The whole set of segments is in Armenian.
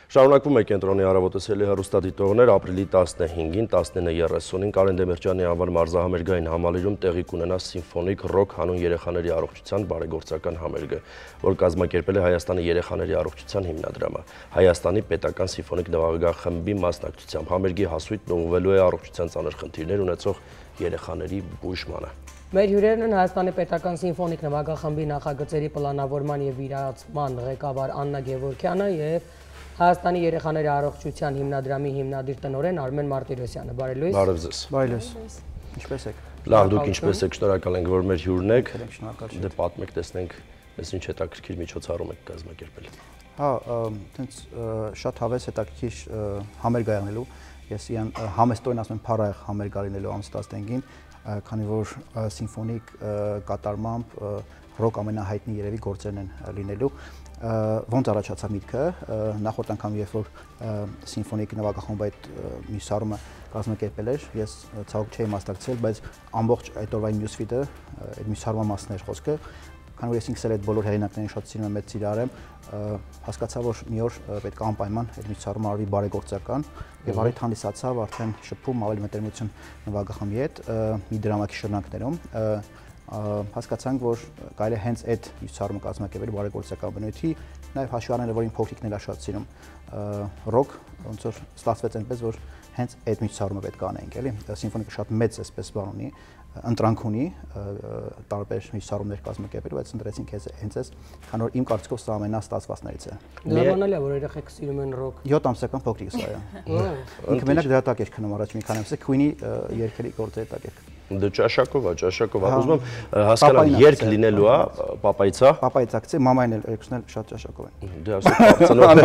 Շարունակվում է կենտրոնի առավոտեցելի հեռուստադիտողներ ապրիլի 15-ին 19:30-ին Կարեն Դեմիրճյանի անվան մարզահամերգային համալիրում տեղի կունենա սիմֆոնիկ ռոք հանուն երեխաների առողջության բարեգործական համերգը, որ կազմակերպել է Հայաստանի երեխաների առողջության հիմնադրամը, Հայաստանի պետական սիմֆոնիկ նվագախմբի մասնակցությամբ։ Համերգի հասույթն ուղղվելու է առողջության ծանր խնդիրներ ունեցող երեխաների բուժմանը։ Մեր հյուրերն են Հայաստանի պետական սիմֆոնիկ նվագախմբի նախագծերի պլանավորման և իրացման ղեկավար Աննա Գևորգյանը և Հայաստանի երեխաների առողջության հիմնադրամի հիմնադիր տնօրեն Արմեն Մարտիրոսյանը։ Բարի լույս։ Բարև ձեզ։ Բարի լույս։ Ինչպե՞ս եք։ Լավ, դուք ինչպե՞ս եք, շնորհակալ ենք, որ մեր հյուրն եք։ Դե պատմեք, տեսնենք, ես ինչ հետաքրքիր միջոցառում եք կազմակերպել։ Հա, տենց շատ հավես հետաքրքիր համերգ եղնելու։ Ես իրան համեստորեն ասում եմ փառահեղ համերգ լինելու ամսի 15-ին, քանի որ սիմֆոնիկ կատարմամբ ռոք ամենահայտնի երևի գործերն են լինելու։ Ոնց առաջացավ միտքը, նախորդ անգամ երբ որ սիմֆոնիկ նվագախմբի այդ միսարումը կազմակերպել էր, ես ցավոք չէի մասնակցել, բայց ամբողջ այդ օրվա նյուսֆիդը այդ միսարման մասն էր խոսքը, քանի որ ես ինքս էլ այդ բոլոր հեղինակներին շատ սիրում եմ, մեծ սիրահար եմ, հասկացա, որ մի օր պետք է անպայման այդ միսարումը արվի բարեգործական եւ առիթ հանդիսացավ արդեն շփում ավելի մտերմություն նվագախմբի հետ մի դրամակի շրջանակներում հասկացանք, որ կարելի է հենց այդ միսարումը կազմակերպել բարեգործական բնույթի, նաև հաշվի առնելով, որ իմ փոքրիկն էլ շատ սիրում ռոք, ոնց որ ստացվեց այնպես, որ հենց այդ միսարումը պետք է անենք, էլի։ Սիմֆոնիկը շատ մեծ էսպես բան ունի, ընտրանք ունի, տարբեր միսարումներ կազմակերպելու, բայց ընտրեցինք հենց այս, քանի որ իմ կարծիքով սա ամենաստացվածներից է։ Նորմալ է, որ երեխեք սիրում են ռոք։ 7 ամսական փոքրիկս այո։ Ինքը մենակ դրա տակ էր քնում առաջ մի քանի ամս, Queen-ի երգերի գործերի տակ էր։ Դե ճաշակով է։ Ուզում եմ հասկանալ, երգ լինելու է, պապայից է։ Պապայից է, մամային էլ երկուսն էլ շատ ճաշակով են։ Դե ասեք, ծնոտն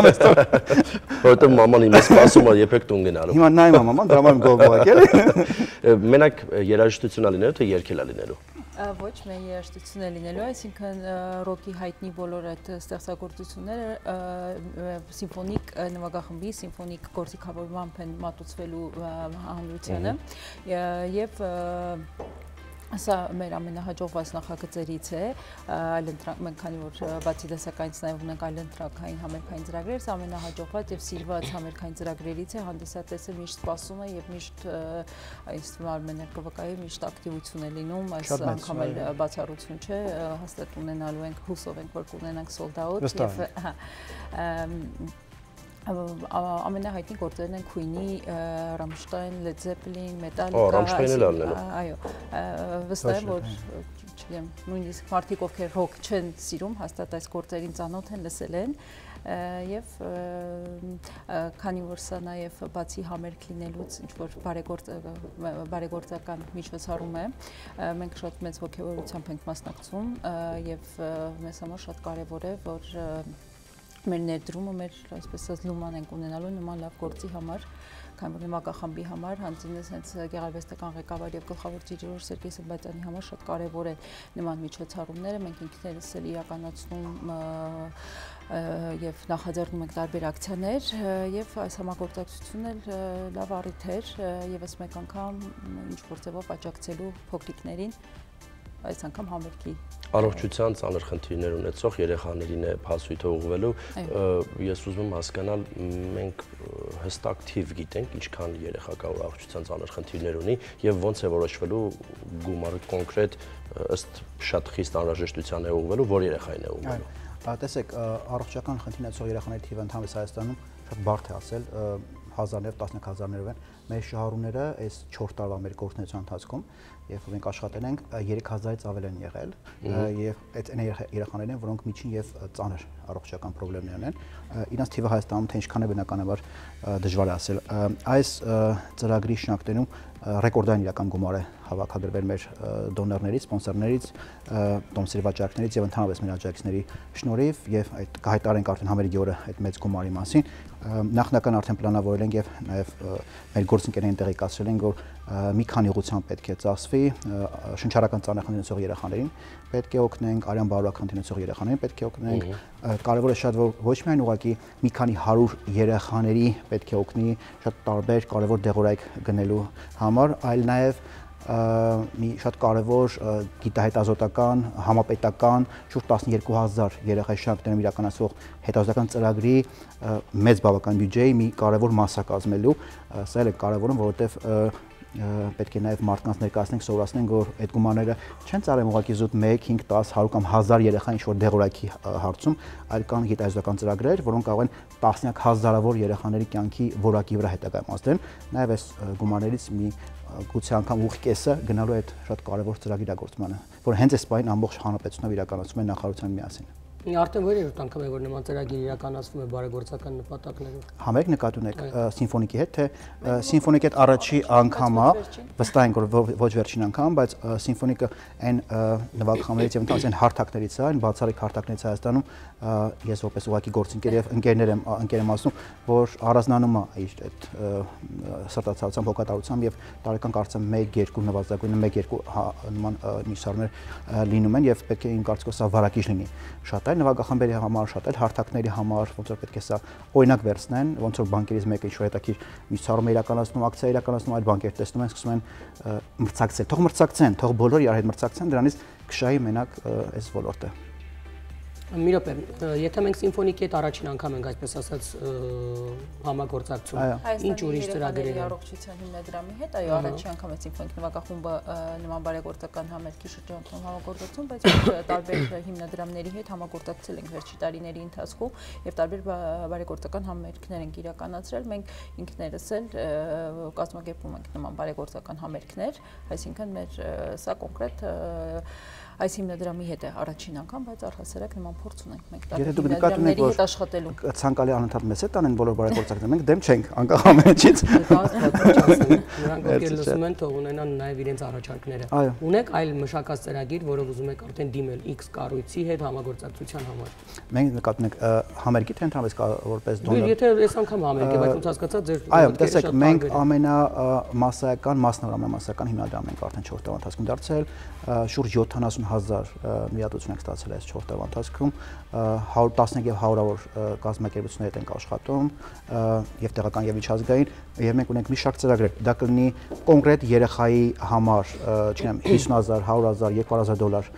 որովհետև մաման իմը սպասում է երբեք տուն գնալու։ Հիմա նայում եմ մաման, դրա համար գողգողակ էլի։ Մենակ երաժշտություն է լինելու, թե երգել է լինելու։ Ոչ միայն երաժշտություն է լինելու, այսինքն ռոքի հայտնի բոլոր այդ ստեղծագործությունները սիմֆոնիկ նվագախմբի, սիմֆոնիկ գործիքավորմամբ են մատուցվելու հանրությանը եւ սա մեր ամենահաջողված նախագծերից է, մենք քանի որ բացի դասականից նաև ունենք այլ ընտրակային համերգային ծրագրեր, սա ամենահաջողված եւ սիրված համերգային ծրագրերից է, հանդիսատեսը միշտ սպասում է եւ միշտ այս Արմեն Կվկայի միշտ ակտիվություն է լինում, այս անգամ էլ բացառություն չէ, հաստատ ունենալու ենք, հուսով ենք, որ կունենանք sold out եւ ամենահայտնի գործերն են Queen-ի, Rammstein, Led Zeppelin, Metallica, Rammstein-ը լալնելու։ Այո, վստահ եմ, որ չգիտեմ, նույնիսկ մարդիկ ովքեր ռոք չեն սիրում, հաստատ այս գործերին ծանոթ են, լսել են եւ քանի որ սա նաեւ բացի համերգ լինելուց ինչ որ բարեգործական միջոցառում է, մենք շատ մեծ ոգևորությամբ ենք մասնակցում եւ մեզ համար շատ կարեւոր է, որ մեր ներդրումը, մեր այսպես ասած լուման ենք ունենալու նման լավ գործի համար, քանի որ նվագախմբի համար, հանձինս հենց գեղարվեստական ղեկավար եւ գլխավոր դիրիժոր Սերգեյ Սմբատյանի համար շատ կարեւոր է նման միջոցառումները, մենք ինքներս էլ իրականացնում եւ նախաձեռնում ենք տարբեր ակցիաներ եւ այս համագործակցությունն էլ լավ առիթ էր եւս մեկ անգամ ինչ որ ձևով աջակցելու փոքրիկներին այս անգամ համերգի առողջության ծանր խնդիրներ ունեցող երեխաներին է փաստույթը ուղղվելու։ Ես ուզում եմ հասկանալ, մենք հստակ թիվ գիտենք, ինչքան երեխա կա որ առողջության ծանր խնդիրներ ունի եւ ոնց է որոշվելու գումարը կոնկրետ ըստ շատ խիստ անհրաժեշտության է ուղղվելու, որ երեխային է ուղղվելու։ Տեսեք, առողջական խնդիր ունեցող երեխաների թիվը ընդհանրապես Հայաստանում շատ բարդ է ասել, հազարներ, տասնյակ են։ Մեր շահառուները այս 4 տարվա մեր գործունեության ընթացքում, երբ մենք աշխատել ենք, 3000-ից ավել են եղել եւ այդ երեխաներն են, որոնք միջին եւ ծանր առողջական խնդիրներ ունեն։ Իրանց թիվը Հայաստանում թե ինչքան է բնականաբար դժվար է ասել։ Այս ծրագրի շրջանակներում ռեկորդային իրական գումար է հավաքագրվել մեր դոնորներից, սպոնսորներից, տոմսերի վաճառքներից եւ ընդհանրապես մեր աջակիցների շնորհիվ եւ այդ կհայտարարենք արդեն համերգի օրը այդ մեծ գումարի մասին։ Նախնական արդեն պլանավորել ենք եւ նաեւ մեր գործընկերներին տեղեկացրել ենք, որ մի քանի ուղղությամբ պետք է ծախսվի, շնչառական ծանրախնդիր ունեցող երեխաներին պետք է օգնենք, արյան բարոյական ունեցող երեխաներին պետք է օգնենք, կարևոր է շատ որ ոչ միայն ուղղակի մի քանի 100 երեխաների պետք է օգնի շատ տարբեր կարևոր դեղորայք գնելու համար, այլ նաեւ մի շատ կարևոր գիտահետազոտական, համապետական շուրջ 12000 երեխայի շրջանակներում իրականացվող հետազոտական ծրագրի մեծ բավական բյուջեի մի կարևոր մասա կազմելու, սա էլ է կարևորում, որովհետև պետք է նաև մարդկանց ներկայացնենք, սովորացնենք, որ այդ գումարները չեն ծառայում ուղղակի զուտ 1, 5, 10, 100 կամ 1000 երեխա ինչ-որ դեղորայքի հարցում, այլ կան գիտահետազոտական ծրագրեր, որոնք կարող են տասնյակ հազարավոր երեխաների կյանքի որակի վրա հետագայում ազդել։ Նաև այս գումարներից մի գուցե անգամ ուղիղ կեսը գնալու այդ շատ կարևոր ծրագրի իրագործմանը, որ հենց այս պահին ամբողջ հանրապետությունով իրականացում են նախարարության միասին։ Արդեն որերորդ անգամ է որ նման ծրագիր իրականացվում է բարեգործական նպատակներով։ Համերգ նկատի ունեք սիմֆոնիկի հետ, թե սիմֆոնիկի հետ առաջի անգամա, վստահ ենք որ ոչ վերջին անգամ, բայց սիմֆոնիկը այն նվագախմբերից եւ ընդհանրապես այն հարթակներից է, այն բացառիկ հարթակներից Հայաստանում, ես որպես ուղղակի գործընկեր եւ ընկեր եմ ասում, որ առանձնանում է իր այդ սրտացավությամբ, հոգատարությամբ եւ տարեկան կարծեմ 1-2 նվազագույնը 1-2 նման նիսարներ լինում են եւ պետք է իմ կարծիքով սա վարակիչ լինի։ Շատ նվագախմբերի համար, շատ էլ հարթակների համար, ոնց որ պետք է սա օրինակ վերցնեն, ոնց որ բանկերից մեկը ինչ-որ հետաքրքիր միջոցառում է իրականացնում, ակցիա իրականացնում, այլ բանկեր տեսնում են, սկսում են մրցակցել, թող մրցակցեն, թող բոլորը իրար հետ մրցակցեն, դրանից կշահի մենակ այս ոլորտը։ Մի րոպե, եթե մենք սիմֆոնիկի հետ առաջին անգամ ենք այսպես ասած համագործակցում, ինչ ուրիշ ծրագրեր են առողջության հիմնադրամի հետ, այո, առաջին անգամ է սիմֆոնիկ նվագախումբը նման բարեգործական համերգի շրջանում համագործակցում, բայց տարբեր հիմնադրամների հետ համագործակցել ենք վերջի տարիների ընթացքում եւ տարբեր բարեգործական համերգներ ենք իրականացրել։ Մենք ինքներս էլ կազմակերպում ենք նման բարեգործական համերգներ, այսինքն մեր սա կոնկրետ այս հիմնադրամի հետ է առաջին անգամ, բայց առհասարակ նման փորձ ունենք մենք տարբեր հիմնադրամների հետ աշխատելու։ Ցանկալի անընդհատ մեզ հետ անեն բոլոր բարեգործակցները, մենք դեմ չենք, անկախ ամենից։ Նրանք ովքեր լսում են, թող ունենան նաև իրենց առաջարկները։ Ունեք այլ մշակած ծրագիր, որով ուզում եք արդեն դիմել X կառույցի հետ համագործակցության համար։ Մենք նկատում ենք համերգի թե ընդհանրապես որպես դոնոր։ Եթե այս անգամ համերգ է, բայց ոնց հասկացա ձեր։ Այո, տեսեք, մենք ամենամասսայական, մասնավորամասսայական հիմնադրամն ենք արդեն 4 տարվա ընթացքում դարձել, շուրջ 70,000 միացություն ենք ստացել այս 4 տարվա ընթացքում, 115 եւ հարյուրավոր կազմակերպություններ հետ ենք աշխատում եւ տեղական եւ միջազգային, եւ մենք ունենք մի շարք ծրագրեր։ Դա կլինի կոնկրետ երեխայի համար, չգիտեմ, 50,000, 100,000, 200,000 դոլար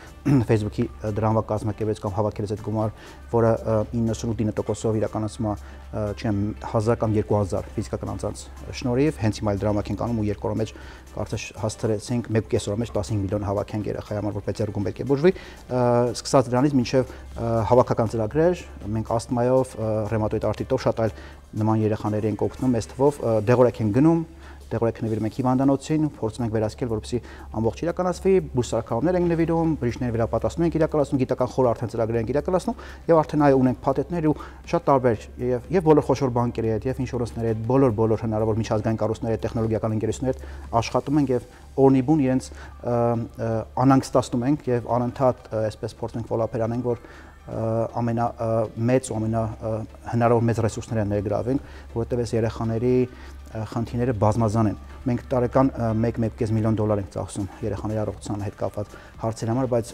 Facebook-ի դրանվա կազմակերպեց կամ հավաքելից այդ գումար, որը 98% իրականացում է, չգիտեմ, 1000 կամ 2000 ֆիզիկական անձանց շնորհիվ, հենց հիմա դրամակ ենք անում ու երկու օրը մեջ կարծես հասցրեցինք 1.5 օրը մեջ 15 միլիոն հավաքենք երեխայի համար, որպես ձեռքում պետք է բուժվի, սկսած դրանից մինչև հավաքական ծրագրեր, մենք ասթմայով, ռևմատոիդ արթրիտով շատ այլ նման երեխաների ենք օգնում, այս թվով դեղորայք են գնում, դեղորայք նվիրում ենք հիվանդանոցին, փորձում ենք վերահսկել, որպեսզի ամբողջ իրականացվի, բուրսարկղներ ենք նվիրում, բժիշկներ վերապատրաստում ենք իրականացնում, գիտական խոր արդեն ծրագրեր ենք իրականացնում եւ արդեն այո ունենք փաթեթներ ու շատ տարբեր եւ բոլոր խոշոր բանկերի հետ եւ ինշուրանսների հետ, բոլոր հնարավոր միջազգային կառույցների հետ, տեխնոլոգիական ընկերությունների հետ աշխատում ենք եւ օրնիբուն իրենց անհանգստացնում ենք եւ անընդհատ այսպես փորձում ենք վոլապեր անենք, որ ամենամեծ ու ամենահնարավոր մեծ ռեսուրսները ներգրավենք, որովհետեւ այս երեխաների խնդիրները բազմազան են։ Մենք տարեկան 1.5 միլիոն դոլար ենք ծախսում երեխաների առողջության հետ կապված հարցերի համար, բայց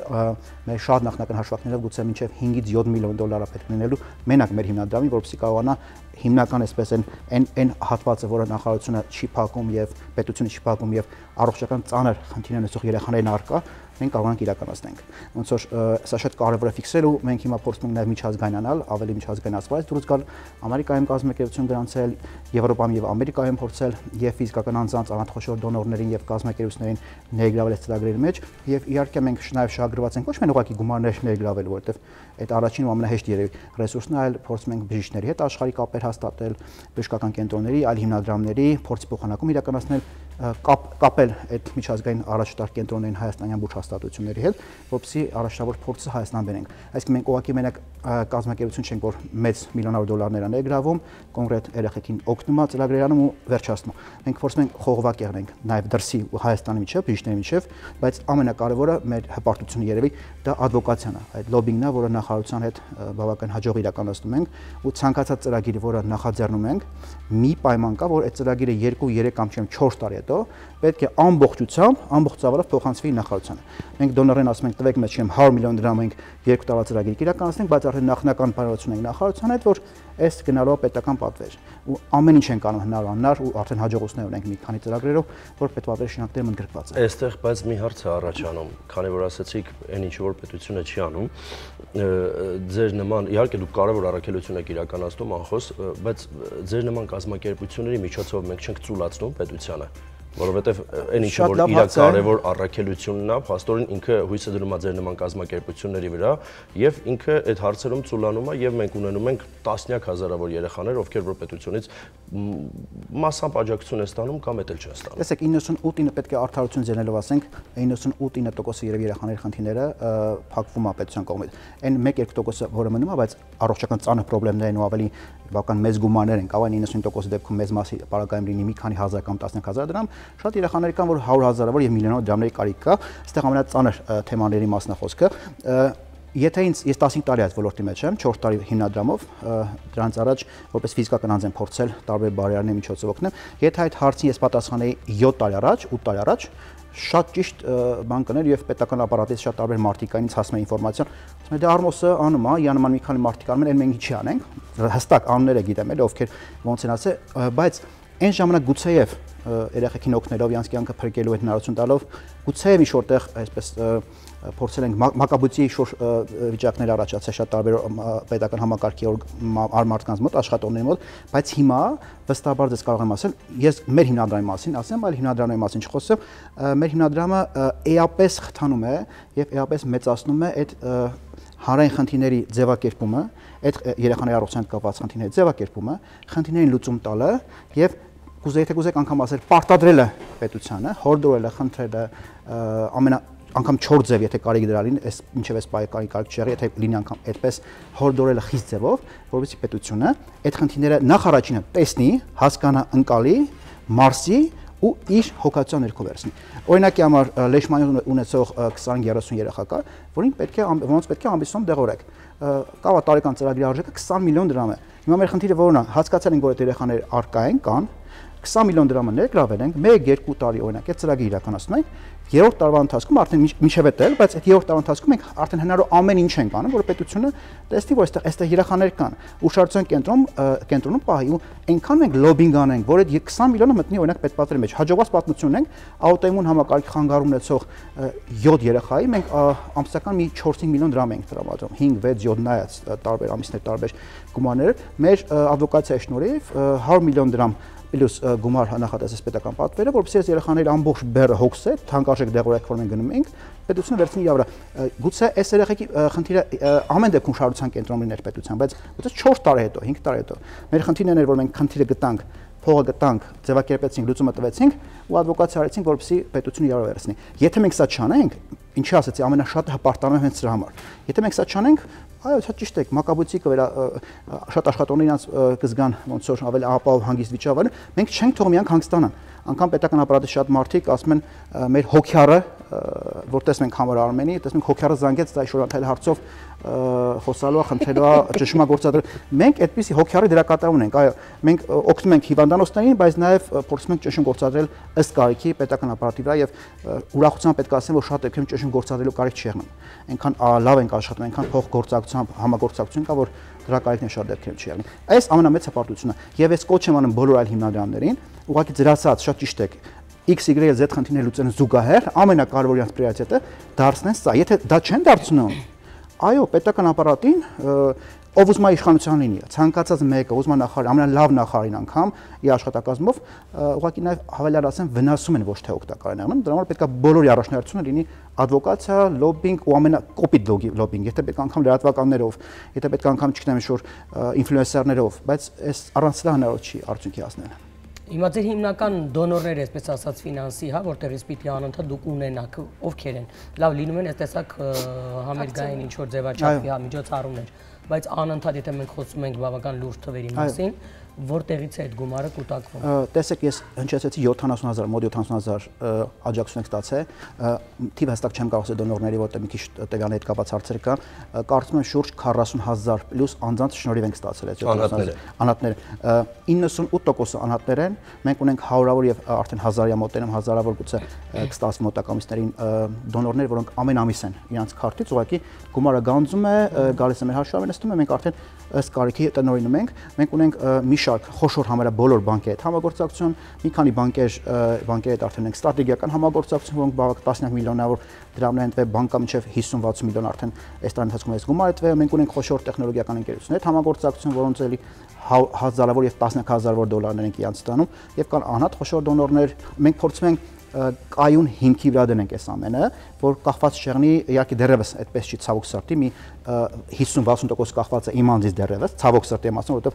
մեր շատ նախնական հաշվարկներով գուցե մինչև 5-ից 7 միլիոն դոլար պետք լինելու մենակ մեր հիմնադրամի, որպեսզի կարողանա հիմնական այսպես այն հատվածը, որը նախարարությունը չի փակում եւ պետությունը չի փակում եւ առողջական ծանր խնդիրներ ունեցող երեխաներին առկա, մենք կարողանանք իրականացնենք։ Ոնց որ սա շատ կարևոր է ֆիքսել ու մենք հիմա փորձում ենք նաեւ միջազգայնանալ, ավելի միջազգայնացված դուրս գալ, Ամերիկայում կազմակերպություն գրանցել, Եվրոպայում եւ Ամերիկայում փորձել եւ ֆիզիկական անձանց անհատխոշոր դոնորներին եւ կազմակերպություններին ներգրավել այս ծրագրերի մեջ եւ իհարկե մենք նաեւ շահագրված ենք ոչ միայն ուղղակի գումարներ ներգրավել, որովհետեւ այդ առաջին ու ամենահեշտ երևի ռեսուրսն է, այլ փորձում ենք բժիշկների հետ աշխարհի կապեր հաստատել, բժշկական կենտրոնների, այլ հիմնադրամների փորձի փոխանակում իրականացնել, կապել այդ միջազգային առաջատար կենտրոններին հայաստանյան բուժ հաստատությունների հետ, որպեսզի առաջավոր փորձը Հայաստան բերենք։ Այսինքն մենք ուղղակի մենակ կազմակերպություն չենք, որ մեծ միլիոնավոր դոլարներ են ներգրավում, կոնկրետ երեխեքին օգնում է ծրագրերանում ու վերջացնում։ Մենք փորձում ենք խողովակ եղնենք նաև դրսի ու Հայաստանի միջև, բժիշկների միջև, բայց ամենակարևորը մեր հպարտությունը երևի դա ադվոկացիան է, այդ լոբինգն է, որը նախարարության հետ բավական հաջող իրականացնում ենք ու ցանկացած ծրագիր, որը նախաձեռնում ենք, մի պայման կա, որ այդ ծրագիրը 2-3 կամ 4 տարի հետո պետք է ամբողջ ծավալով փոխանցվի նախարարությանը։ Մենք դոնորին ասում ենք տվեք մեզ 100 միլիոն դրամ ենք 2 տարվա ծրագիր իրականացնենք, բայց արդեն նախնական պայմանավորություն ենք նախարարության հետ, որ այս գնալու է պետական պատվեր։ Ու ամեն ինչ ենք անում հնարավոր ու արդեն հաջողություններ ունենք մի քանի ծրագրերով, որ պետպատվերի շնորհքները ընդգրկված են։ Այստեղ բայց մի հարց է առաջանում, քանի որ ասացիք, այն ինչ որ պետությունը չի անում, ձեր նման, իհարկե դուք կարևոր առաքելություն եք իրականացնում անխոս, բայց ձեր նման կազմակերպությունների միջոցով մենք չենք ծուլացնում պետությանը, որովհետև այն ինչը որ իր կարևոր առաքելությունն է, փաստորեն ինքը հույսը դնում է ձեր նման կազմակերպությունների վրա եւ ինքը այդ հարցերում ծուլանում է եւ մենք ունենում ենք տասնյակ հազարավոր երեխաներ, ովքեր որ պետությունից մասամբ աջակցություն են ստանում կամ էլ չեն ստանում։ Տեսեք 98-ը պետք է արդարություն ձեռնելով ասենք, 99% երևի երեխաների խնդիրները փակվում է պետության կողմից։ Այն 1-2%-ը, որը մնում է, բայց առողջական ծանր խնդիրներ են ու ավելի բավական մեծ գումարներ են, կարող է 99% դեպքում մեծ մասի պարագայում լինի մի քանի հազար կամ 10,000 դրամ, շատ երեխաներ կան, որ 100,000-ավոր եւ միլիոնավոր դրամների կարիք կա, այստեղ ամենածանր թեմաների մասն է խոսքը։ Եթե ես 15 տարի այս ոլորտի մեջ եմ, 4 տարի հիմնադրամով, դրանից առաջ որպես ֆիզիկական անձ եմ փորձել տարբեր բարերարների միջոցով օգնել, եթե այդ հարցին ես պատասխանեի 7 տարի առաջ, 8 տարի առաջ, շատ ճիշտ բան կներ եւ պետական ապարատից շատ տարբեր մարդիկ այնից հասնում է ինֆորմացիան, ասում են դե Արմոսը անում է, իանման մի քանի մարդիկ անում են, մենք ինչի անենք, հստակ անունները գիտեմ էլ ովքեր ոնց են ասել, բայց այն ժամանակ գուցեև երեխեքին օգնելով, իրանց կյանքը փրկելու այդ հնարավորություն տալով, գուցեև ինչ որտեղ այսպես փորձել ենք մակաբույծի վիճակներ առաջացել շատ տարբեր պետական համակարգի մարդկանց մոտ, աշխատողների մոտ, բայց հիմա վստահաբար ես կարող եմ ասել, ես մեր հիմնադրամի մասին ասեմ, այլ հիմնադրամի մասին չխոսեմ, մեր հիմնադրամը էապես խթանում է եւ էապես մեծացնում է այդ հանրային խնդիրների ձևակերպումը, այդ երեխաների առողջության հետ կապված խնդիրների ձևակերպումը, խնդիրներին լուծում տալը եւ եթե կուզեք անգամ ասել պարտադրելը պետությանը, հորդորելը, խնդրելը անգամ 4 ձև, եթե կարիք դրա լինի, այս ինչև էս պայքարի կարիք չեղի, եթե լինի անգամ այդպես հորդորելը խիստ ձևով, որովհետեւ պետությունը այդ խնդիրները նախ առաջինը տեսնի, հասկանա, ընկալի, մարսի ու իր հոգացության ներքո վերցնի։ Օրինակի համար լեշմանիոն ունեցող 20-30 երեխա կա, որոնց պետք է ամբիստում դեղորեք։ Կա տարեկան ծրագրի արժեքը 20 միլիոն դրամ է։ Հիմա մեր խնդիրը որն է, հասկացել ենք, որ այդ երեխաներ առկա են, կան, 20 միլիոն դրամը ներգրավել ենք, 1-2 տարի օրինակ այդ ծրագիրը իրականացնում ենք, երրորդ տարվա ընթացքում արդեն մինչև էլ, բայց այդ երրորդ տարվա ընթացքում մենք արդեն հնարավոր ամեն ինչ ենք անում, որ պետությունը տեսնի, որ այստեղ երեխաներ կան, ուշադրության կենտրոնում պահի ու այնքան մենք լոբինգ անենք, որ այդ 20 միլիոնը մտնի օրինակ պետպատվերի մեջ։ Հաջողված պատմություն ունենք, աուտոիմուն համակարգի խանգարում ունեցող 7 երեխայի մենք ամսական մի 4-5 միլիոն դրամ ենք տրամադրում, 5, 6, 7 նայած տարբեր ամիսներ, տարբեր գումարներ, մեր ադվոկացիայի շնորհիվ 100 միլիոն դրամ պլյուս գումար նախատեսած պետական պատվերը, որովհետեւ այս երեխաների ամբողջ բեռը հոգսե, թանկարժեք դեղորայք որ մենք գնում ենք, պետությունը վերցնի իր վրա։ Գուցե այս երեխեքի խնդիրը ամեն դեպքում շարժության կենտրոնում լիներ պետության, բայց գուցե 4 տարի հետո, 5 տարի հետո մեր խնդիրն էր, որ մենք խնդիրը գտանք, փողը գտանք, ձևակերպեցինք, լուծումը տվեցինք ու ադվոկացիա արեցինք, որպեսզի պետությունը իր վրա վերցնի։ Եթե մենք սա չանենք, ինչի ասեցի, ամենաշատը հպարտանում են հենց սրա համար։ Եթե մենք սա չանենք, այո, շատ ճիշտ եք, մակաբույծի շատ աշխատողներ իրանց կզգան ոնց որ ավելի ապահով հանգիստ վիճակը, մենք չենք թողում իրանք հանգստանան։ Անկամ պետական ապարատի շատ մարդիկ ասում են մեր հոգյարը, որ տեսնում ենք Համար Արմենի, տեսնում ենք հոգյարը զանգեց դա շորաթել հարցով խոսալու, խնդրելու, ճշմարտացնել։ Մենք այդպիսի հոգյարի դերակատարում ենք, այո, մենք օգնում ենք հիվանդանոցներին, բայց նաև փորձում ենք ճշմարտ գործադրել ըստ կարիքի պետական ապարատի վրա եւ ուրախությամբ պետք է ասեմ, որ շատ դեպքերում ճշմարտ գործադրելու կարիք չի եղնում։ Այնքան լավ ենք աշխատում, այնքան փող գործակցությամբ համագործակցություն կա, որ դրա կարիքն շատ դեպքերում չի եղնում։ Այս ամենամեծ հպարտությունն է եւ այս կոչ եմ անում բոլոր այլ հիմնադրամներին, ուղղակի ծրացած շատ ճիշտ եք X, Y, Z խնդիրներ լուծեն զուգահեռ, ամենակարևոր իրանց պրիորիտետը դարձնեն սա։ Եթե դա չեն դարձնում, այո, պետական ապարատին ով ուզում է իշխանության լինի, ցանկացած մեկը ուզում է նախարար, ամենալավ նախարարին անգամ իր աշխատակազմով ուղղակի նաև հավելյալ ասեմ վնասում են ոչ թե օգտակար են անում, դրա համար պետք է բոլորի առաջնահերթությունը լինի ադվոկացիա, լոբինգ ու ամենակոպիտ լոբինգ, եթե պետք է անգամ լրատվականներով, եթե պետք է անգամ չգիտեմ ինչ-որ ինֆլուենսերներով, բայց այս առանց սրա հնարավոր չի արդյունքի հասնել։ Հիմա ձեր հիմնական դոնորները, այսպես ասած, ֆինանսի, հա, որտեղից պիտի անընդհատ դուք ունենաք, ովքեր են։ Լավ, լինում են այս տեսակ համերգային ինչ-որ ձևաչափի միջոցառումներ, բայց անընդհատ եթե մենք խոսում ենք բավական լուրջ թվերի մասին, որտեղից է այդ գումարը կուտակվում։ Տեսեք, ես հնչեցեցի 70,000, մոտ 70,000 աջակցություն եք ստացել, թիվ հստակ չեմ կարող ասել դոնորների, որտեղ մի քիչ տվյալների հետ կապված հարցեր կան, կարծում եմ շուրջ 40,000 պլյուս անձանց շնորհիվ ենք ստացել այդ 70,000 անհատները։ 98% անհատներ են, մենք ունենք հարյուրավոր եւ արդեն հազարյա մոտենում հազարավոր գուցե կստացվի մոտակամիսներին դոնորներ, որոնք ամեն ամիս են իրանց քարտից ուղղակի գումարը գանձում է, գալիս է մեր հաշվարանը նստում է, մենք արդեն ըստ կարիքի տնօրինում ենք, մենք ունենք մի շարք խոշոր համարյա բոլոր բանկերի հետ համագործակցություն, մի քանի բանկերի հետ արդեն ենք ստրատեգիական համագործակցություն, որոնք բավական տասնյակ միլիոնավոր դրամներ են տվել, բանկա մինչև 50-60 միլիոն արդեն այս տարի ընթացքում այս գումար է տվել, մենք ունենք խոշոր տեխնոլոգիական ընկերություններ հետ համագործակցություն, որոնց էլի հազարավոր եւ տասնյակ հազարավոր դոլարներ ենք իրանց տանում եւ կան անհատ խոշոր դոնորներ, մենք փորձում ենք կայուն հիմքի վրա դնենք այս ամենը, որ կախված չեղնի, իհարկե դեռևս այդպես չի ցավոք սրտի, մի 50-60% կախված է իմ անձից դեռևս, ցավոք սրտի եմ ասում, որովհետև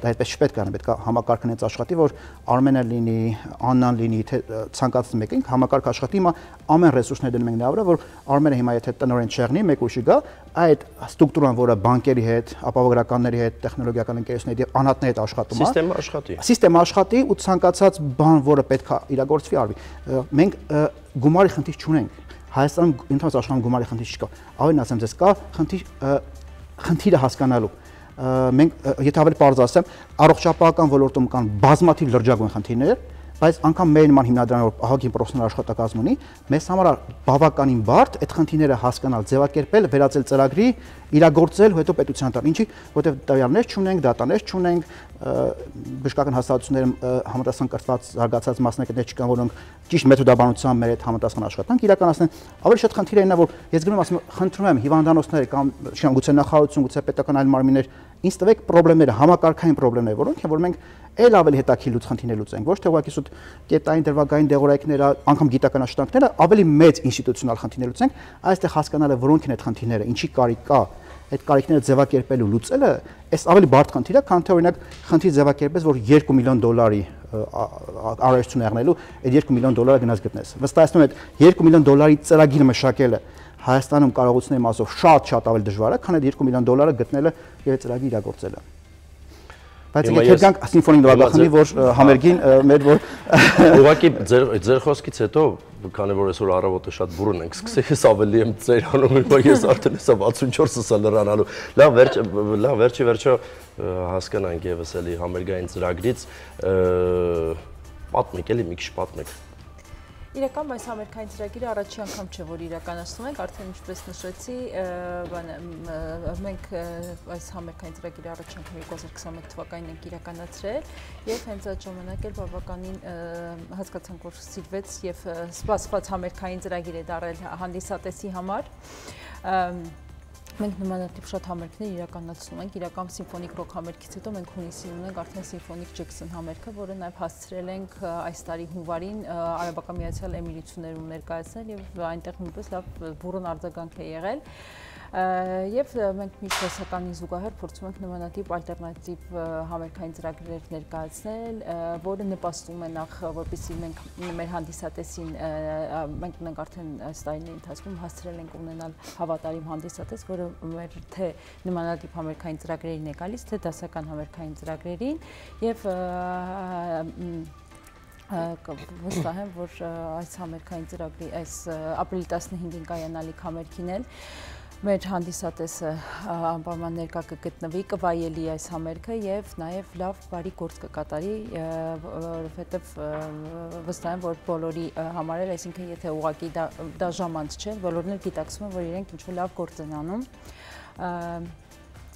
դա այդպես չպետք է, պետք է համակարգն έτσι աշխատի, որ Արմենը լինի, Աննան լինի, թե ցանկացած մեկին համակարգ աշխատի, հիմա ամեն ռեսուրսներ դնում ենք նրա վրա, որ Արմենը հիմա եթե տնօրեն չեղնի, մեկ ուրիշի գա, այդ ստրուկտուրան, որը բանկերի հետ, ապահովագրականների հետ, տեխնոլոգիական ընկերությունների հետ, անհատների հետ աշխատում է, սիստեմը աշխատի։ Սիստեմը աշխատի ու ցանկացած բան, որը պետք է իրագործվի, արվի։ Մենք գումարի խնդիր չունենք։ Հայաստանում ընդհանրապես աշխարհում գումարի խնդիր չկա։ Ավելին ասեմ ձեզ, կա խնդիրը հասկանալու։ Մենք եթե ավելի պարզ ասեմ, առողջապահական ոլորտում կան բազմաթիվ լրջագույն խնդիրներ, բայց անգամ մեր նման հիմնադրամը, որ ահագին պրոֆեսիոնալ աշխատակազմ ունի, մեզ համար բավականին բարդ այդ խնդիրները հասկանալ, ձևակերպել, վերածել ծրագրի, իրագործել ու հետո պետության տալ։ Ինչի, որովհետև տվյալներ չունենք, դատաներ չունենք, բժշկական հաստատություններում համապատասխան կրթված զարգացած մասնակիցներ չկան, որոնք ճիշտ մեթոդաբանությամբ մեր հետ համապատասխան աշխատանք իրականացնեն։ Ավելի շատ խնդիրը այն է, որ ես գնում եմ ասում, խնդրում եմ հիվանդանոցները կամ չգիտեմ, գուցե նախարարություն, գուցե պետական այլ մարմիններ, ինձ տվեք խնդիրները, համակարգային խնդիրներ, որոնք են, որ մենք այլ ավելի հետաքրքիր խնդիրներ լուծենք, ոչ թե ուղղակի սուտ կետային դրվագային դեղորայքները, անգամ գիտական աշխատանքները, ավելի մեծ ինստիտուցիոնալ խնդիրներ լուծենք, այստեղ հասկանալը որոնք են այդ խնդիրները, ինչի կարիք կա, այդ կարիքները ձևակերպելու լուծելը, այս ավելի բարդ խնդիր է, քան թե օրինակ խնդիր ձևակերպես, որ 2 միլիոն դոլարի առողջություն եղնելու, այդ 2 միլիոն դոլարը գնաց գտնես։ Վստահեցնում եմ, այդ 2 միլիոն դոլարի ծրագիր մշակելը Հայաստանում կարողությունների մասով շատ ավելի դժվար է, քան այդ 2 միլիոն դոլարը գտնելը եւ այդ ծրագիրը իրագործելը։ Բայց եկեք գանք սիմֆոնիկ նվագախմբի, որ համերգին մեր որ ուղղակի ձեր խոսքից հետո, քանի որ այսօր առավոտը շատ բուրըն ենք սկսել, ես ավելի եմ ծերանում, որ ես արդեն հեսա 64-ը լրանալու։ Լավ, վերջը հասկանանք եւս էլի համերգային ծրագրից պատմեք էլի մի քիչ պատմեք։ Իրական այս համերգային ծրագիրը առաջի անգամ չէ, որ իրականացնում ենք, արդեն ինչպես նշեցի, մենք այս համերգային ծրագիրը առաջի անգամ 2021 թվականին ենք իրականացրել եւ հենց այդ ժամանակ էլ բավականին հասկացանք, որ սիրվեց եւ սպասված համերգային ծրագիր է դարել հանդիսատեսի համար։ Մենք նմանատիպ շատ համերգներ իրականացնում ենք, իրական սիմֆոնիկ ռոք համերգից հետո մենք հունիսին ունենք արդեն սիմֆոնիկ Ջեքսոն համերգը, որը նաև հասցրել ենք այս տարի հունվարին Արաբական Միացյալ Էմիրություններում ներկայացնել եւ այնտեղ նույնպես լավ բուրըն արձագանք է եղել։ Եվ մենք միշտ տեսականին զուգահեռ փորձում ենք նմանատիպ ալտերնատիվ համերգային ծրագրեր ներկայացնել, որը նպաստում է նախ, որպեսզի մենք մեր հանդիսատեսին մենք ունենք արդեն այս տարիների ընթացքում հասցրել ենք ունենալ հավատարիմ հանդիսատես, որը մեր թե նմանատիպ համերգային ծրագրերին է գալիս, թե դասական համերգային ծրագրերին եւ վստահ եմ, որ այս համերգային ծրագրի այս ապրիլի 15-ին կայանալիք համերգին էլ մեր հանդիսատեսը անպայման ներկա կգտնվի, կվայելի այս համերգը եւ նաեւ լավ բարի գործ կկատարի, որովհետեւ վստահ եմ, որ բոլորի համար էլ, այսինքն եթե ուղղակի դա ժամանց չէ, բոլորն էլ գիտակցում են, որ իրենք ինչ-որ լավ գործ են անում։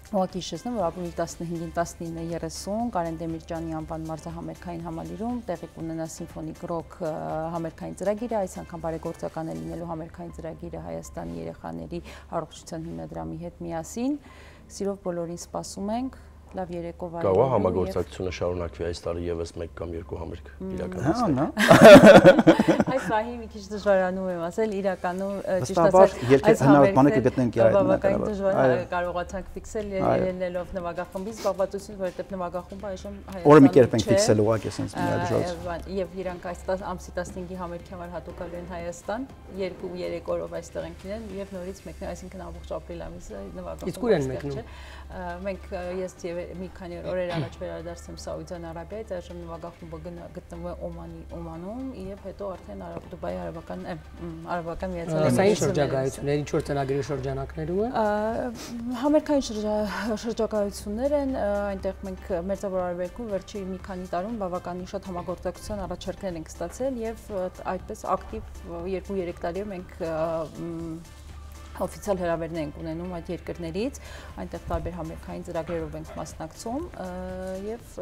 Ուղղակի հիշեցնեմ, որ ապրիլի 15-ին 19:30 Կարեն Դեմիրճյանի անվան մարզահամերգային համալիրում տեղի կունենա սիմֆոնիկ ռոք համերգային ծրագիրը, այս անգամ բարեգործական է լինելու համերգային ծրագիրը Հայաստանի երեխաների առողջության հիմնադրամի հետ միասին։ Սիրով բոլորին սպասում ենք։ Լավ երեկո վայրի։ Կարող է համագործակցությունը շարունակվի այս տարի եւս 1 կամ 2 համերգ իրականացնել։ Այս վահի մի քիչ դժվարանում եմ ասել, իրականում ճիշտ ասած այս համերգը կգտնենք բավականին դժվար կարողացանք ֆիքսել ելնելով նվագախմբից զբաղվածություն, որովհետեւ նվագախումբը այժմ Հայաստանում օրը մի կերպ ենք ֆիքսել ուղղակի ասենց մի դժվար։ Եվ իրանք այս ամսի 15-ի համերգի համար հատուկալու են Հայաստան, 2-3 օրով այստեղ ենք լինել եւ նորից մեկն, այսինքն ամբողջ ապրիլ ամիսը նվագախումբը։ Իսկ ուր են մեկնում։ Մենք ես մի քանի օրեր առաջ վերադարձեմ Սաուդյան Արաբիայից, այժմ նվագախումբը գտնվում է Օմանում եւ հետո արդեն Դուբայի արաբական միացյալ շրջագայություններ, ինչ որ ծրագրի շրջանակներում է։ Համերգային շրջագայություններ են, այնտեղ մենք Մերձավոր Արևելքում վերջի մի քանի տարում բավականին շատ համագործակցության առաջարկներ ենք ստացել եւ այդպես ակտիվ 2-3 տարի մենք օֆիցիալ հրավերներ ենք ունենում այդ երկրներից, այնտեղ տարբեր համերգային ծրագրերով ենք մասնակցում եւ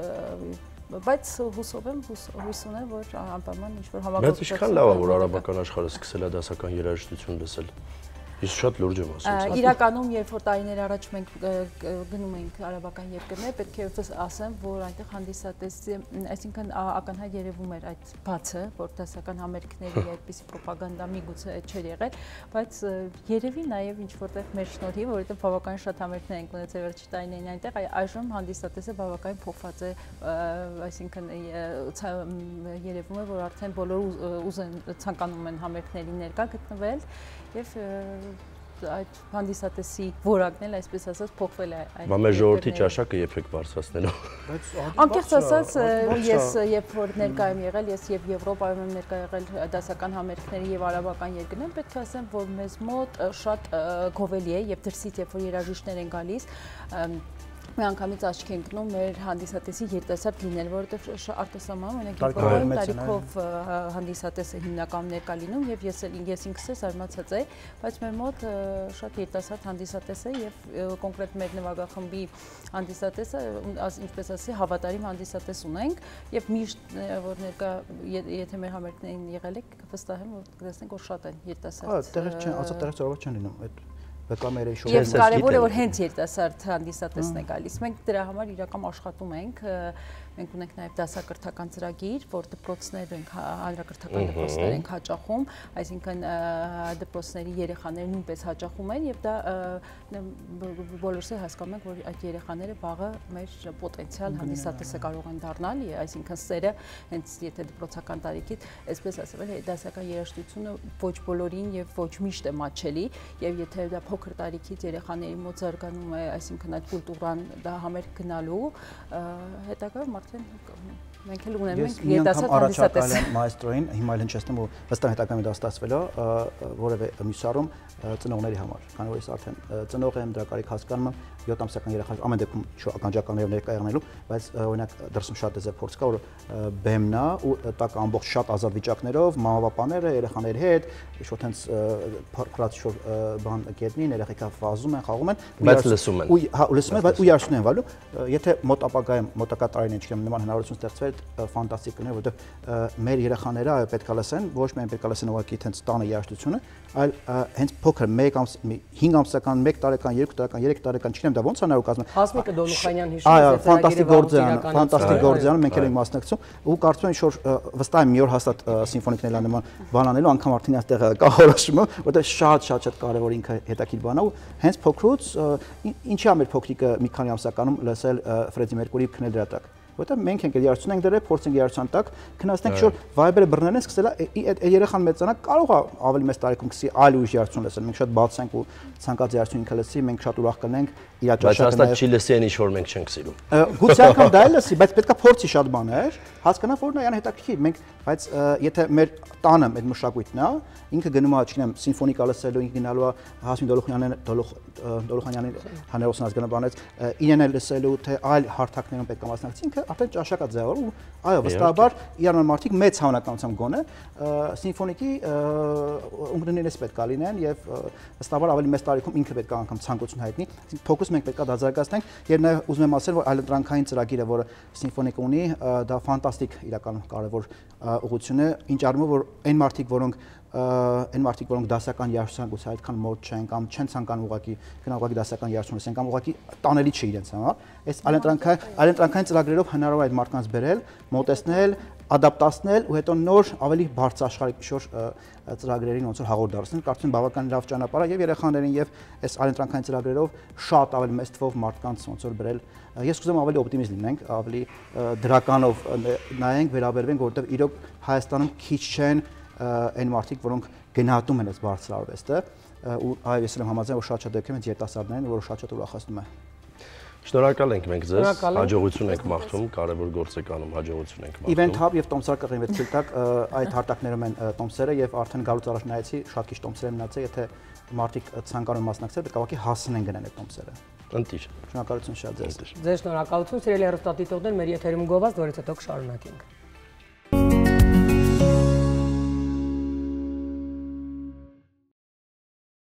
բայց հույս ունեմ, որ անպայման ինչ-որ համագործակցություն։ Բայց ինչքան լավ է, որ արաբական աշխարհը սկսել է դասական երաժշտություն լսել։ Իսկ շատ լուրջ եմ ասում։ Իրականում, երբ որ տարիներ առաջ մենք գնում էինք արաբական երկրներ, պետք է ասեմ, որ այնտեղ հանդիսատեսի, այսինքն ակնհայտ երևում էր այդ բացը, որ դասական համերգների այդպիսի ռոպագանդա միգուցե չէր եղել, բայց երևի նաև ինչ որտեղ մեր շնորհիվ, որովհետև բավականին շատ համերգներ ենք ունեցել վերջի տարիներին այնտեղ, այժմ հանդիսատեսը բավականին փոխված է, այսինքն երևում է, որ արդեն բոլորը ցանկանում են համերգների ներկա գտնվել եւ այդ հանդիսատեսի որակն էլ այսպես ասած փոխվել է այդ։ Բա մեր ժողովրդի ճաշակը երբեք բարձրացնելու։ Անկեղծ ասած, ես երբ որ ներկա եմ եղել, ես եւ Եվրոպայում եմ ներկա եղել դասական համերգների եւ արաբական երկրներում, պետք է ասեմ, որ մեզ մոտ շատ գովելի է եւ դրսից երբ որ երաժիշտներ են գալիս, միանգամից աչքի ենք ընկնում մեր հանդիսատեսի երիտասարդ լինել, որովհետև արտասահմանում օրինակ Եվրոպայում տարիքով հանդիսատեսը հիմնականում ներկա լինում եւ ես ինքս էլ զարմացած եմ, բայց մեր մոտ շատ երիտասարդ հանդիսատես է եւ կոնկրետ մեր նվագախմբի հանդիսատեսը, ինչպես ասի, հավատարիմ հանդիսատես ունենք եւ միշտ որ ներկա եթե մեր համերգներին եղել եք, վստահ եմ որ կտեսնենք որ շատ են երիտասարդ։ Տեղից ծովով չեն լինում այդ Եվ կարևոր է, որ հենց երիտասարդ հանդիսատեսն է գալիս։ Մենք դրա համար իրական աշխատում ենք, մենք ունենք նաև դասակրթական ծրագիր, որ դպրոցներ ենք, հանրակրթական դպրոցներ ենք հաճախում, այսինքն դպրոցների երեխաները նույնպես հաճախում են եւ դա բոլորս է հասկանում ենք, որ այդ երեխաները վաղը մեր պոտենցիալ հանդիսատեսը կարող են դառնալ, այսինքն սերը հենց եթե դպրոցական տարիքից, այսպես ասել, դասական երաժշտությունը ոչ բոլորին եւ ոչ միշտ է մատչելի եւ եթե դա փոքր տարիքից երեխաների մոտ զարգանում է, այսինքն այդ կուլտուրան դա համերգ գնալու, հետագայում արդեն մենք էլ ունենում ենք երիտասարդ հանդիսատես։ Մայստրոին հիմա էլ հնչեցնում ու վստահ հետագայում դա ստացվել է որևէ մյուսարում ծնողների համար, քանի որ ես արդեն ծնող եմ, դրա կարիք հասկանում եմ 7 ամսական երեխա ամեն դեպքում ականջականներով ներկա եղնելու, բայց օրինակ դրսում շատ է փորձ կա, որ բեմն է ու տակ ամբողջ շատ ազատ վիճակներով, մամա-պապաները երեխաների հետ, շոտ հենց փրկած շոր բան գետնին, երեխեքա վազում են, խաղում են, բայց լսում են։ Ու լսում են, բայց ու երաշտում են վալու, եթե մոտ ապագայում մոտակա տարիներին չգիտեմ նման հնարավորություն ստեղծվել, ֆանտաստիկ կներ, որովհետև մեր երեխաները այո պետք է լսեն, ոչ միայն պետք է լսեն ուղղակի հենց տանը երաշտությունը, այլ հենց փոքր 1 ամս, 5 ամսական, 1 տարեկան, 2 տարեկան, 3 տարեկան, չգիտեմ դա ոնց է նայում կազմում։ Հասմիկը Դոլուխանյան հիշում է ֆանտաստիկ գործ մենք էլ ենք մասնակցում ու կարծում եմ որ վստահ եմ մի օր հաստատ սիմֆոնիկներն նման բան անելու անգամ արդեն այստեղ կահորոշումը որտեղ շատ կարևոր ինքը հետաքրքիր բան է ու հենց փոքրուց ինչի է մեր փոքրիկը մի քանի ամսականում լսել Ֆրեդի Մերկուրի քնել դրա տակ որտեղ մենք ենք երաժշտություն ենք դրել, փորձենք երաժշտության տակ, քննացնենք շուտ վայբերը բռնել են, սկսել է երեխան մեծանա, կարող է ավելի մեծ տարիքում սկսի այլ ուրիշ երաժշտություն լսել։ Մենք շատ բաց ենք ու ցանկացած երաժշտություն ինքը լսի, մենք շատ ուրախ կլինենք իր ճաշակը։ Բայց հաստատ չի լսի այն ինչ որ մենք չենք սիրում։ Գուցե անգամ դա էլ լսի, բայց պետքա փորձի շատ բաներ, հասկանա որ նա յան հետաքրքիր։ Մենք բայց եթե մեր տանը այդ մշակույթն է, ինքը գնում է, չգիտեմ, սիմֆոնիկա լսելու, ինքը գնալու է Հասմիկ Դոլուխանյանի հանրոսն ազգանաբանեց, իրեն էլ լսելու, թե այլ հարթակներում պետք է մասնակցի, ինքը արդեն ճաշակա ձևով ու այո, վստահաբար իրանալ մարդիկ մեծ հավանականությամբ գոնե սիմֆոնիկի ունկնդիրներից պետք է լինեն եւ վստահաբար ավելի մեծ տարիքում ինքը պետք է անգամ ցանկություն հայտնի, ֆոկուս մենք պետք է դա զարգացնենք եւ նաեւ ուզում եմ ասել, որ այլընտրանքային ծրագիրը, որը սիմֆոնիկը ունի, դա ֆանտաստիկ իրականում կարեւոր ուղղություն է, ինչ առումով որ այն մարդիկ, որոնք դասական երաժշտության գուցե այդքան մոտ չեն կամ չեն ցանկանում ուղղակի գնալ դասական երաժշտություն լսեն կամ ուղղակի տանելի չէ իրենց համար, այս այլընտրանքային ծրագրերով հնարավոր է այդ մարդկանց բերել, մոտեցնել, ադապտացնել ու հետո նոր ավելի բարձր աշխարհիկ ծրագրերին ոնց որ հաղորդ դարձնել, կարծում եմ բավականին լավ ճանապարհ է եւ երեխաներին եւ այս այլընտրանքային ծրագրերով շատ ավելի մեծ թվով մարդկանց ոնց որ բերել։ Ես կուզեմ ավելի օպտիմիստ լինենք, ավելի դրականով նայենք, վերաբերվենք, որովհետեւ իրոք Հայաստանում քիչ չեն այն մարդիկ, որոնք գնահատում են այս բարձր արվեստը ու այո ես եմ համաձայն որ շատ դեպքերում երիտասարդներն որը շատ ուրախացնում է։ Շնորհակալ ենք մենք ձեզ, հաջողություն ենք մաղթում, կարևոր գործ եք անում, հաջողություն ենք մաղթում։ Event Hub եւ Տոմսար կղրին վեց թույլ տակ այդ հարտակներում են տոմսերը եւ արդեն գալուց առաջ նայեցի շատ քիչ տոմսեր են մնացել, եթե մարդիկ ցանկանում մասնակցել, պետք է ուղղակի հասնեն գնան այդ տոմսերը։ Ընտիր։ Շնորհակալություն շատ ձեզ։ Ձեզ շնորհակալություն, սիրելի հեռուստադիտողներ, մեր եթերում գովազդ, որից հետո կշարունակենք։